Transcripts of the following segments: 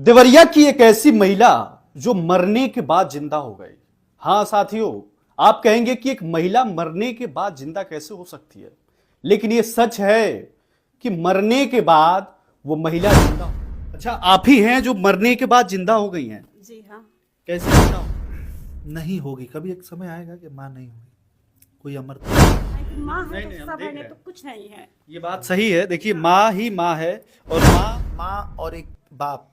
देवरिया की एक ऐसी महिला जो मरने के बाद जिंदा हो गई। हाँ साथियों, आप कहेंगे कि एक महिला मरने के बाद जिंदा कैसे हो सकती है, लेकिन यह सच है कि मरने के बाद वो महिला जिंदा हो। अच्छा, आप ही हैं जो मरने के बाद जिंदा हो गई हैं? जी हाँ। कैसे जिंदा हो? नहीं होगी, कभी एक समय आएगा कि माँ नहीं होगी, कोई अमर माँ नहीं, है नहीं, तो हम सब देख है, रहे नहीं तो हैं। कुछ नहीं है। ये बात सही है। देखिए, माँ ही माँ है और माँ और एक बाप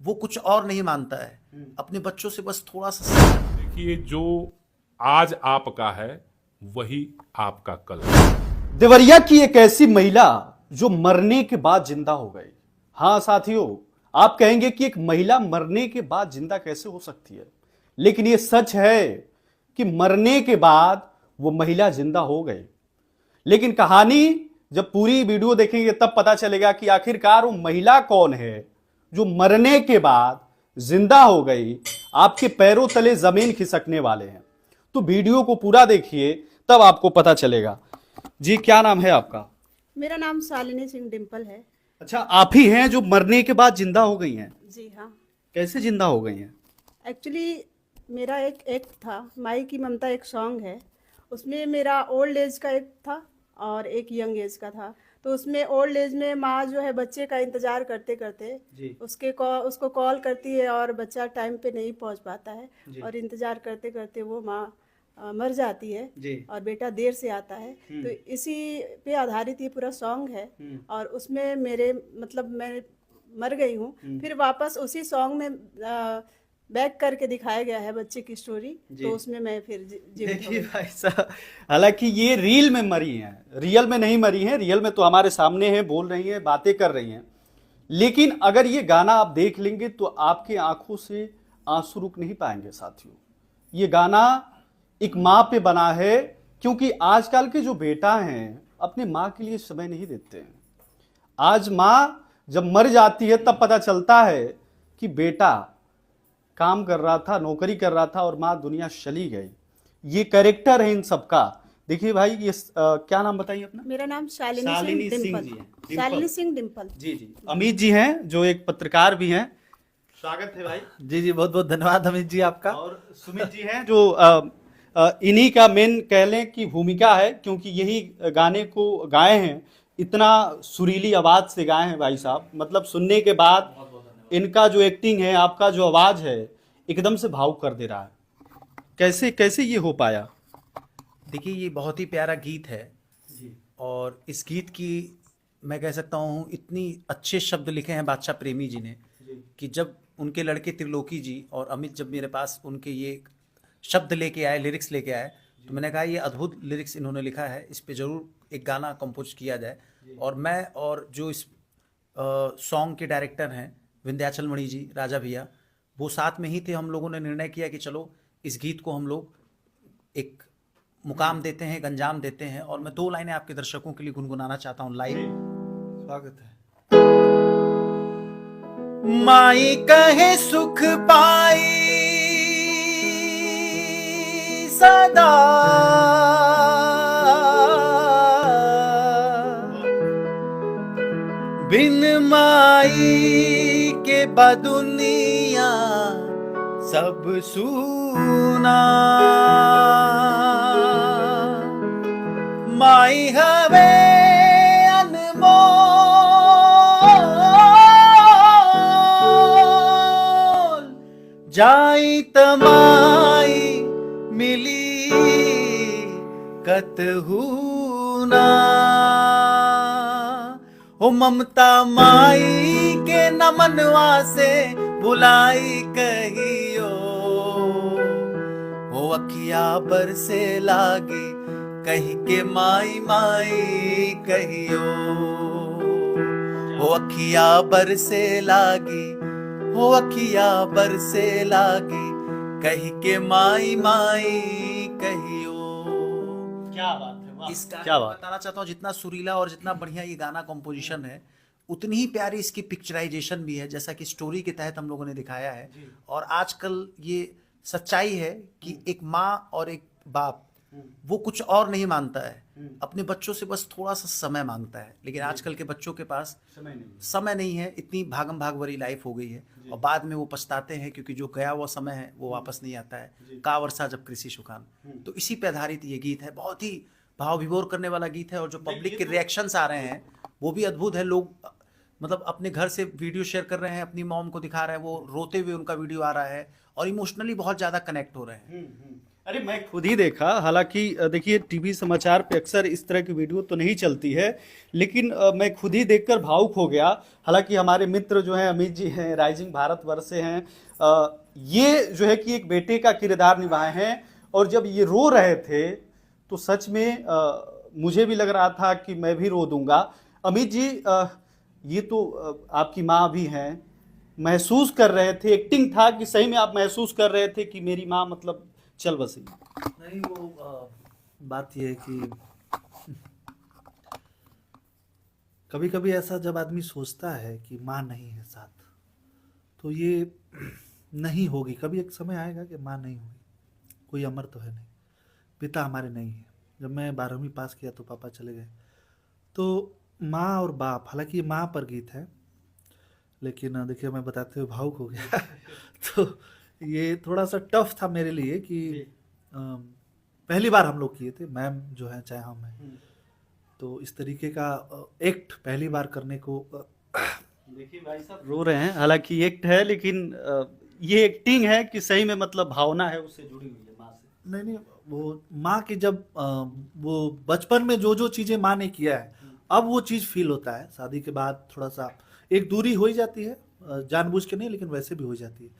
वो कुछ और नहीं मानता है, अपने बच्चों से बस थोड़ा सा देखिए, जो आज आपका है वही आपका कल है। देवरिया की एक ऐसी महिला जो मरने के बाद जिंदा हो गई। हाँ साथियों, आप कहेंगे कि एक महिला मरने के बाद जिंदा कैसे हो सकती है, लेकिन यह सच है कि मरने के बाद वो महिला जिंदा हो गई। लेकिन कहानी जब पूरी वीडियो देखेंगे तब पता चलेगा कि आखिरकार वो महिला कौन है जो मरने के बाद जिंदा हो गई। आपके पैरों तले जमीन खिसकने वाले हैं, तो वीडियो को पूरा देखिए तब आपको पता चलेगा। जी, क्या नाम है आपका? मेरा नाम शालिनी सिंह डिम्पल है। अच्छा, आप ही हैं जो मरने के बाद जिंदा हो गई हैं? जी हाँ। कैसे जिंदा हो गई हैं? एक्चुअली मेरा एक था, माई की ममता एक सॉन्ग है, उसमें मेरा ओल्ड एज का एक था और एक यंग एज का था। तो उसमें ओल्ड एज में माँ जो है बच्चे का इंतजार करते करते जी। उसको कॉल करती है और बच्चा टाइम पे नहीं पहुंच पाता है जी। और इंतजार करते करते वो माँ मर जाती है जी। और बेटा देर से आता है। तो इसी पे आधारित ये पूरा सॉन्ग है और उसमें मेरे मतलब मैं मर गई हूँ, फिर वापस उसी सॉन्ग में बैक करके दिखाया गया है बच्चे की स्टोरी। तो उसमें मैं फिर जीवित हो देखिए गई। भाई साहब, हालांकि ये रील में मरी हैं, रियल में नहीं मरी हैं। रियल में तो हमारे सामने हैं, बोल रही हैं, बातें कर रही हैं। लेकिन अगर ये गाना आप देख लेंगे तो आपकी आंखों से आंसू रुक नहीं पाएंगे साथियों। ये गाना एक माँ पे बना है, क्योंकि आजकल के जो बेटा हैं अपने माँ के लिए समय नहीं देते हैं। आज माँ जब मर जाती है तब पता चलता है कि बेटा काम कर रहा था, नौकरी कर रहा था और माँ दुनिया चली गई। ये कैरेक्टर है इन सबका। देखिए भाई, ये क्या नाम बताइए अपना? मेरा नाम शालिनी शालिनी सिंह सिंह डिम्पल। जी हैं। शालिनी सिंह डिम्पल। जी जी। अमित जी हैं जो एक पत्रकार भी हैं। स्वागत है भाई। जी जी, बहुत बहुत धन्यवाद अमित जी आपका। और सुमित जी हैं जो इन्हीं का मेन कह लें कि भूमिका है, क्योंकि यही गाने को गाए हैं। इतना सुरीली आवाज से गाए हैं भाई साहब, मतलब सुनने के बाद इनका जो एक्टिंग है, आपका जो आवाज है, एकदम से भावुक कर दे रहा है। कैसे कैसे ये हो पाया? देखिए, ये बहुत ही प्यारा गीत है और इस गीत की मैं कह सकता हूँ इतनी अच्छे शब्द लिखे हैं बादशाह प्रेमी जी ने कि जब उनके लड़के त्रिलोकी जी और अमित जब मेरे पास उनके ये शब्द लेके आए, लिरिक्स लेके आए, तो मैंने कहा ये अद्भुत लिरिक्स इन्होंने लिखा है, इस पे जरूर एक गाना कंपोज किया जाए। और मैं और जो इस सॉन्ग के डायरेक्टर हैं विंध्याचल मणि जी, राजा भैया, वो साथ में ही थे। हम लोगों ने निर्णय किया कि चलो इस गीत को हम लोग एक मुकाम देते हैं, एक अंजाम देते हैं। और मैं 2 लाइनें आपके दर्शकों के लिए गुनगुनाना चाहता हूँ लाइव। स्वागत है। माई कहे सुख पाई सदा, बिन माई के बदुनिया सब सूना। माई हवे अनमोल, जाई तमाई मिली कतहू ना। ओ ममता माई के नमनवा से बुलाई कहियो, ओ अखिया पर से लागी कही के माई माई कहियो, ओ अखिया पर से लागी, ओ अखिया पर से लागी कही के माई माई कहियो। क्या बात है, वाह, इस गाने क्या में बात। बताना चाहता हूँ जितना सुरीला और जितना बढ़िया ये गाना कंपोजिशन है, उतनी ही प्यारी इसकी पिक्चराइजेशन भी है, जैसा कि स्टोरी के तहत हम लोगों ने दिखाया है। और आजकल ये सच्चाई है कि एक माँ और एक बाप वो कुछ और नहीं मांगता है, अपने बच्चों से बस थोड़ा सा समय मांगता है। लेकिन आजकल के बच्चों के पास समय नहीं है, इतनी भागम भाग भरी लाइफ हो गई है, और बाद में वो पछताते हैं क्योंकि जो गया वो समय है वो वापस नहीं आता है। का वर्षा जब कृषि सुखान, तो इसी पे आधारित ये गीत है। बहुत ही भाव विभोर करने वाला गीत है, और जो पब्लिक के रिएक्शंस आ रहे हैं वो भी अद्भुत है। लोग मतलब अपने घर से वीडियो शेयर कर रहे हैं, अपनी मॉम को दिखा रहे हैं, वो रोते हुए उनका वीडियो आ रहा है, और इमोशनली बहुत ज़्यादा कनेक्ट हो रहे हैं। अरे मैं खुद ही देखा, हालांकि देखिए टीवी समाचार पे अक्सर इस तरह की वीडियो तो नहीं चलती है, लेकिन मैं खुद ही देखकर भावुक हो गया। हालांकि हमारे मित्र जो हैं अमित जी हैं, राइजिंग भारतवर्ष से हैं, ये जो है कि एक बेटे का किरदार निभाए हैं, और जब ये रो रहे थे तो सच में मुझे भी लग रहा था कि मैं भी रो दूंगा। अमित जी, ये तो आपकी माँ भी हैं, महसूस कर रहे थे, एक्टिंग था कि सही में आप महसूस कर रहे थे कि मेरी माँ मतलब चल बसी? नहीं, वो बात ये है कि कभी कभी ऐसा जब आदमी सोचता है कि माँ नहीं है साथ, तो ये नहीं होगी, कभी एक समय आएगा कि माँ नहीं होगी। कोई अमर तो है नहीं, पिता हमारे नहीं है। जब मैं 12वीं पास किया तो पापा चले गए, तो माँ और बाप, हालांकि ये माँ पर गीत है, लेकिन देखिए मैं बताते हुए भावुक हो गया तो ये थोड़ा सा टफ था मेरे लिए कि पहली बार हम लोग किए थे, मैम जो है चाहे हम हैं, तो इस तरीके का एक्ट पहली बार करने को देखिए भाई साहब रो रहे हैं, हालांकि एक्ट है, लेकिन ये एक्टिंग है कि सही में मतलब भावना है उससे जुड़ी हुई है माँ से। नहीं, वो माँ की जब वो बचपन में जो जो चीज़ें माँ ने किया है, अब वो चीज़ फील होता है। शादी के बाद थोड़ा सा एक दूरी हो ही जाती है, जानबूझ के नहीं, लेकिन वैसे भी हो जाती है।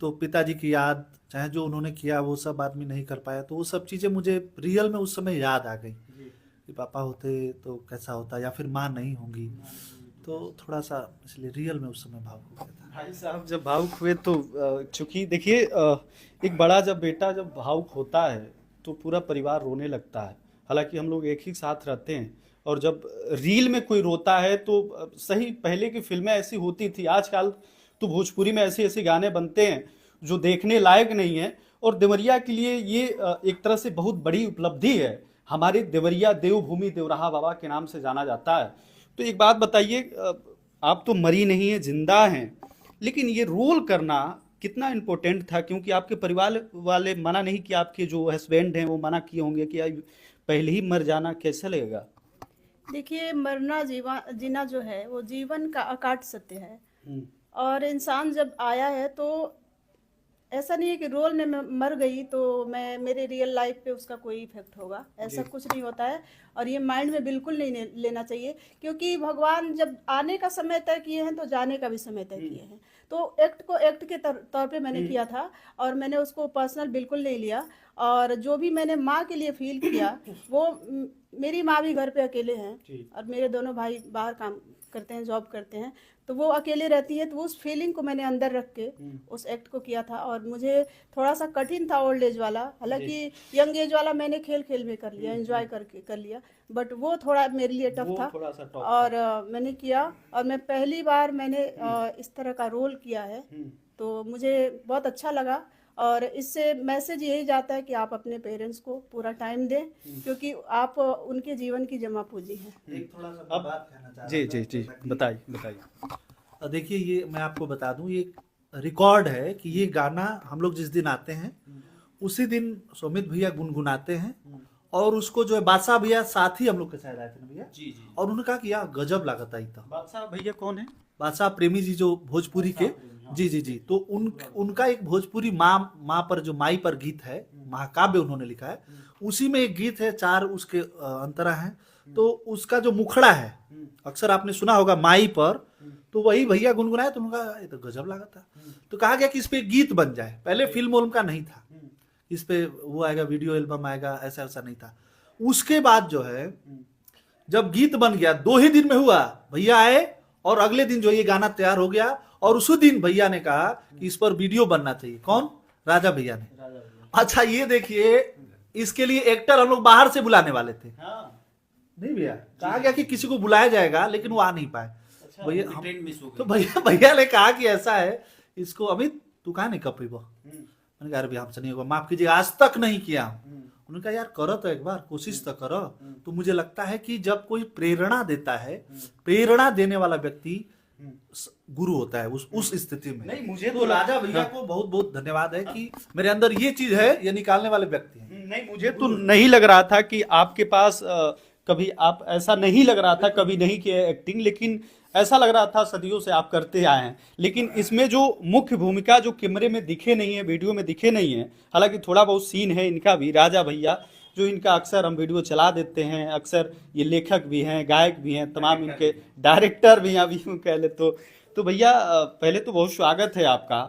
तो पिताजी की याद, चाहे जो उन्होंने किया वो सब आदमी नहीं कर पाया, तो वो सब चीज़ें मुझे रियल में उस समय याद आ गई कि पापा होते तो कैसा होता, या फिर माँ नहीं होंगी, तो थोड़ा सा इसलिए रियल में उस समय भावुक हो गया था। भाई साहब जब भावुक हुए तो चूंकि देखिए एक बड़ा जब बेटा जब भावुक होता है तो पूरा परिवार रोने लगता है। हालांकि हम लोग एक ही साथ रहते हैं, और जब रील में कोई रोता है तो सही, पहले की फिल्में ऐसी होती थी, आजकल तो भोजपुरी में ऐसे ऐसे गाने बनते हैं जो देखने लायक नहीं है। और देवरिया के लिए ये एक तरह से बहुत बड़ी उपलब्धि है। हमारे देवरिया देवभूमि देवराहा बाबा के नाम से जाना जाता है। तो एक बात बताइए, आप तो मरी नहीं है, जिंदा हैं, लेकिन ये रोल करना कितना इम्पोर्टेंट था? क्योंकि आपके परिवार वाले मना नहीं किया, आपके जो हस्बैंड हैं वो मना किए होंगे कि पहले ही मर जाना, कैसा लगेगा? देखिए, मरना जीना जो है वो जीवन का अकाट सत्य है। और इंसान जब आया है तो ऐसा नहीं है कि रोल में मैं मर गई तो मैं मेरे रियल लाइफ पे उसका कोई इफेक्ट होगा, ऐसा कुछ नहीं होता है। और ये माइंड में बिल्कुल नहीं लेना चाहिए, क्योंकि भगवान जब आने का समय तय किए हैं तो जाने का भी समय तय किए हैं। तो एक्ट को एक्ट के तौर पे मैंने किया था, और मैंने उसको पर्सनल बिल्कुल नहीं लिया। और जो भी मैंने माँ के लिए फील किया, वो मेरी माँ भी घर पे अकेले हैं, और मेरे दोनों भाई बाहर काम करते हैं, जॉब करते हैं, तो वो अकेले रहती है। तो उस फीलिंग को मैंने अंदर रख के उस एक्ट को किया था। और मुझे थोड़ा सा कठिन था ओल्ड एज वाला, हालांकि यंग एज वाला मैंने खेल खेल में कर लिया, एंजॉय करके कर लिया, बट वो थोड़ा मेरे लिए टफ था। और मैंने किया, और मैं पहली बार मैंने इस तरह का रोल किया है, तो मुझे बहुत अच्छा लगा। और इससे मैसेज यही जाता है कि आप अपने पेरेंट्स को पूरा टाइम दें, क्योंकि आप उनके जीवन की जमा पूंजी हैं। एक थोड़ा सा बात कहना चाह रहा जी था जी जी, कि बताइए। देखिए, ये मैं आपको बता दूं, ये रिकॉर्ड है कि ये गाना हम लोग जिस दिन आते हैं उसी दिन सुमित भैया गुनगुनाते हैं, और उसको जो है बादशाह भैया साथ ही हम लोग के साथ आए थे ना भैया जी, और उन्होंने कहा कि यार गजब लागत आई था। बादशाह भैया कौन है? बादशाह प्रेमी जी, जो भोजपुरी के, जी जी जी, तो उनका एक भोजपुरी माँ पर जो माई पर गीत है, महाकाव्य उन्होंने लिखा है, उसी में एक गीत है, 4 उसके अंतरा हैं, तो उसका जो मुखड़ा है अक्सर आपने सुना होगा माई पर, तो वही भैया गुनगुनाए, तो उन्होंने कहा ये तो गजब लगा था। तो कहा गया कि इस पे गीत बन जाए, पहले फिल्म का नहीं था, इस पे वो आएगा, वीडियो एल्बम आएगा, ऐसा ऐसा नहीं था। उसके बाद जो है जब गीत बन गया, 2 ही दिन में हुआ, भैया आए और अगले दिन जो ये गाना तैयार हो गया, और उसी दिन भैया ने कहा कि इस पर वीडियो बनना चाहिए। कौन? राजा भैया ने। अच्छा, ये देखिए, इसके लिए एक्टर हम लोग बाहर से बुलाने वाले थे, नहीं भैया, कहा गया कि किसी को बुलाया जाएगा, लेकिन वो आ नहीं पाए। भैया तो भैया ने कहा कि ऐसा है, इसको अमित तू कहा नहीं कपी वो, मैंने कहा अरे हमसे नहीं होगा, माफ कीजिए, आज तक नहीं किया। उन्होंने कहा यार करो तो एक बार कोशिश तो करो। तो मुझे लगता है कि जब कोई प्रेरणा देता है, प्रेरणा देने वाला व्यक्ति गुरु होता है उस स्थिति में। नहीं, मुझे तो राजा भैया को बहुत बहुत धन्यवाद है कि मेरे अंदर ये चीज है, ये निकालने वाले व्यक्ति हैं। नहीं, मुझे तो नहीं लग रहा था कि आपके पास कभी आप ऐसा नहीं लग रहा था, कभी नहीं किया एक्टिंग, लेकिन ऐसा लग रहा था सदियों से आप करते आए हैं। लेकिन इसमें जो मुख्य भूमिका जो कैमरे में दिखे नहीं है, वीडियो में दिखे नहीं है, हालांकि थोड़ा बहुत सीन है इनका भी, राजा भैया जो इनका अक्सर हम वीडियो चला देते हैं, अक्सर ये लेखक भी हैं, गायक भी हैं, तमाम इनके डायरेक्टर भी हैं, अभी यूँ कह ले तो भैया पहले तो बहुत स्वागत है आपका।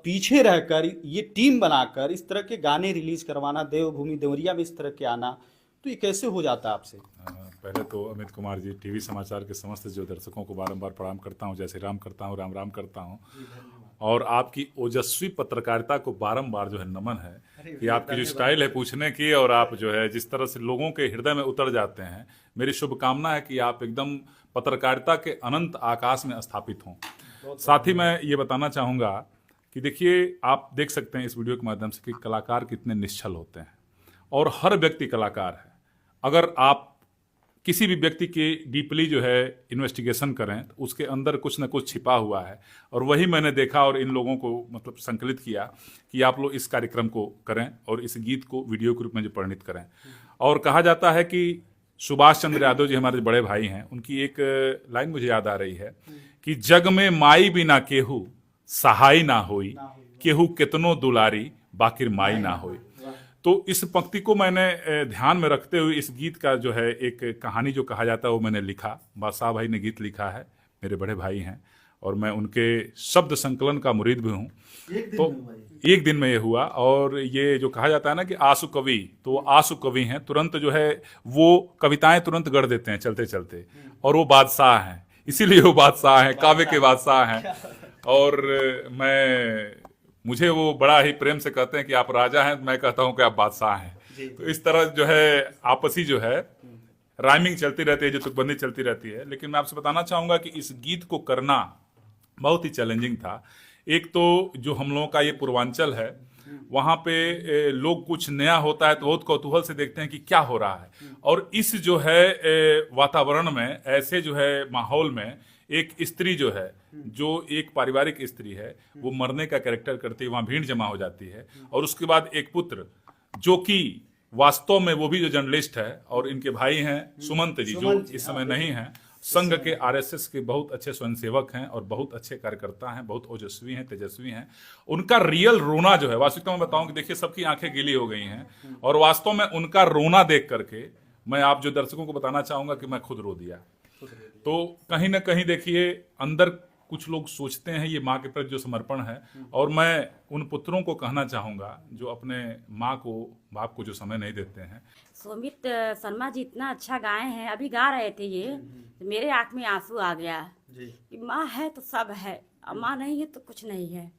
पीछे रहकर ये टीम बनाकर इस तरह के गाने रिलीज करवाना, देवभूमि देवरिया में इस तरह के आना, तो ये कैसे हो जाता है आपसे? पहले तो अमित कुमार जी, टीवी समाचार के समस्त जो दर्शकों को बारंबार प्रणाम करता हूं, जय श्री राम करता हूं, राम राम करता हूं। और आपकी ओजस्वी पत्रकारिता को बारंबार जो है नमन है कि आपकी जो स्टाइल है पूछने की, और आप जो है जिस तरह से लोगों के हृदय में उतर जाते हैं, मेरी शुभकामना है कि आप एकदम पत्रकारिता के अनंत आकाश में स्थापित हों। साथ ही मैं ये बताना चाहूँगा कि देखिए, आप देख सकते हैं इस वीडियो के माध्यम से कि कलाकार कितने निश्चल होते हैं, और हर व्यक्ति कलाकार है। अगर आप किसी भी व्यक्ति की डीपली जो है इन्वेस्टिगेशन करें तो उसके अंदर कुछ न कुछ छिपा हुआ है, और वही मैंने देखा और इन लोगों को मतलब संकलित किया कि आप लोग इस कार्यक्रम को करें और इस गीत को वीडियो के रूप में जो परिणित करें। और कहा जाता है कि सुभाष चंद्र यादव जी हमारे बड़े भाई हैं, उनकी एक लाइन मुझे याद आ रही है कि जग में माई बिना केहू सहाय ना होई, केहू कितनो दुलारी बाकिर माई ना होई। तो इस पंक्ति को मैंने ध्यान में रखते हुए इस गीत का जो है एक कहानी जो कहा जाता है वो मैंने लिखा। बादशाह भाई ने गीत लिखा है, मेरे बड़े भाई हैं, और मैं उनके शब्द संकलन का मुरीद भी हूँ। तो एक दिन में ये हुआ, और ये जो कहा जाता है ना कि आंसू कवि, तो आंसू कवि हैं, तुरंत जो है वो कविताएं तुरंत गढ़ देते हैं चलते चलते, और वो बादशाह हैं, इसीलिए वो बादशाह हैं, काव्य के बादशाह हैं। और मुझे वो बड़ा ही प्रेम से कहते हैं कि आप राजा हैं, मैं कहता हूं कि आप बादशाह हैं। तो इस तरह जो है आपसी जो है राइमिंग चलती रहती है, जो तुकबंदी चलती रहती है। लेकिन मैं आपसे बताना चाहूंगा कि इस गीत को करना बहुत ही चैलेंजिंग था। एक तो जो हम लोगों का ये पूर्वांचल है, वहाँ पे लोग कुछ नया होता है तो बहुत कौतूहल से देखते हैं कि क्या हो रहा है, और इस जो है वातावरण में, ऐसे जो है माहौल में, एक स्त्री जो है, जो एक पारिवारिक स्त्री है, वो मरने का कैरेक्टर करती है, वहाँ भीड़ जमा हो जाती है, और उसके बाद एक पुत्र जो कि वास्तव में वो भी जो जर्नलिस्ट है, और इनके भाई हैं सुमंत जी, जो इस समय नहीं हैं, संघ के आरएसएस के बहुत अच्छे स्वयंसेवक हैं और बहुत अच्छे कार्यकर्ता हैं, बहुत ओजस्वी हैं, तेजस्वी हैं। उनका रियल रोना जो है, वास्तविकता में बताऊं कि देखिए सबकी आंखें गीली हो गई हैं, और वास्तव में उनका रोना देख करके मैं आप जो दर्शकों को बताना चाहूंगा कि मैं खुद रो दिया। तो कहीं ना कहीं देखिए अंदर कुछ लोग सोचते हैं ये माँ के प्रति जो समर्पण है, और मैं उन पुत्रों को कहना चाहूँगा जो अपने माँ को, बाप को जो समय नहीं देते हैं। सुमित शर्मा जी इतना अच्छा गाए हैं, अभी गा रहे थे ये, तो मेरे आँख में आंसू आ गया कि माँ है तो सब है, और माँ नहीं है तो कुछ नहीं है।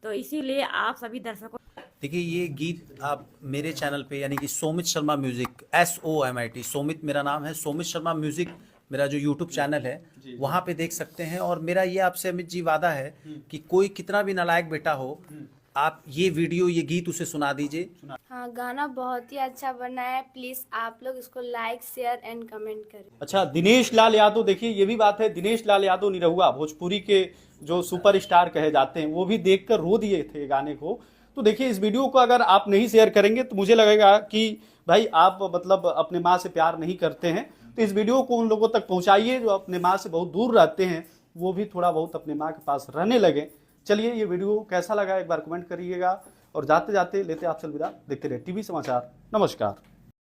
तो इसीलिए आप सभी दर्शकों, देखिए ये गीत आप मेरे चैनल पे, यानी कि सोमित शर्मा म्यूजिक, SOMIT, सोमित मेरा नाम है, सोमित शर्मा म्यूजिक मेरा जो YouTube चैनल है, वहाँ पे देख सकते हैं। और मेरा ये आपसे अमित जी वादा है कि कोई कितना भी नालायक बेटा हो, आप ये वीडियो, ये गीत उसे सुना दीजिए। हाँ, गाना बहुत ही अच्छा बना है, प्लीज आप लोग इसको लाइक, शेयर एंड कमेंट करें। अच्छा, दिनेश लाल यादव, देखिए ये भी बात है, दिनेश लाल यादव निरहुआ भोजपुरी के जो सुपरस्टार कहे जाते हैं, वो भी देखकर रो दिए थे गाने को। तो देखिए इस वीडियो को अगर आप नहीं शेयर करेंगे तो मुझे लगेगा कि भाई आप मतलब अपने माँ से प्यार नहीं करते हैं। तो इस वीडियो को उन लोगों तक पहुंचाइए जो अपने माँ से बहुत दूर रहते हैं, वो भी थोड़ा बहुत अपने माँ के पास रहने लगे। चलिए, ये वीडियो कैसा लगा एक बार कमेंट करिएगा, और जाते जाते लेते आपसे अलविदा। देखते रहे टीवी समाचार। नमस्कार।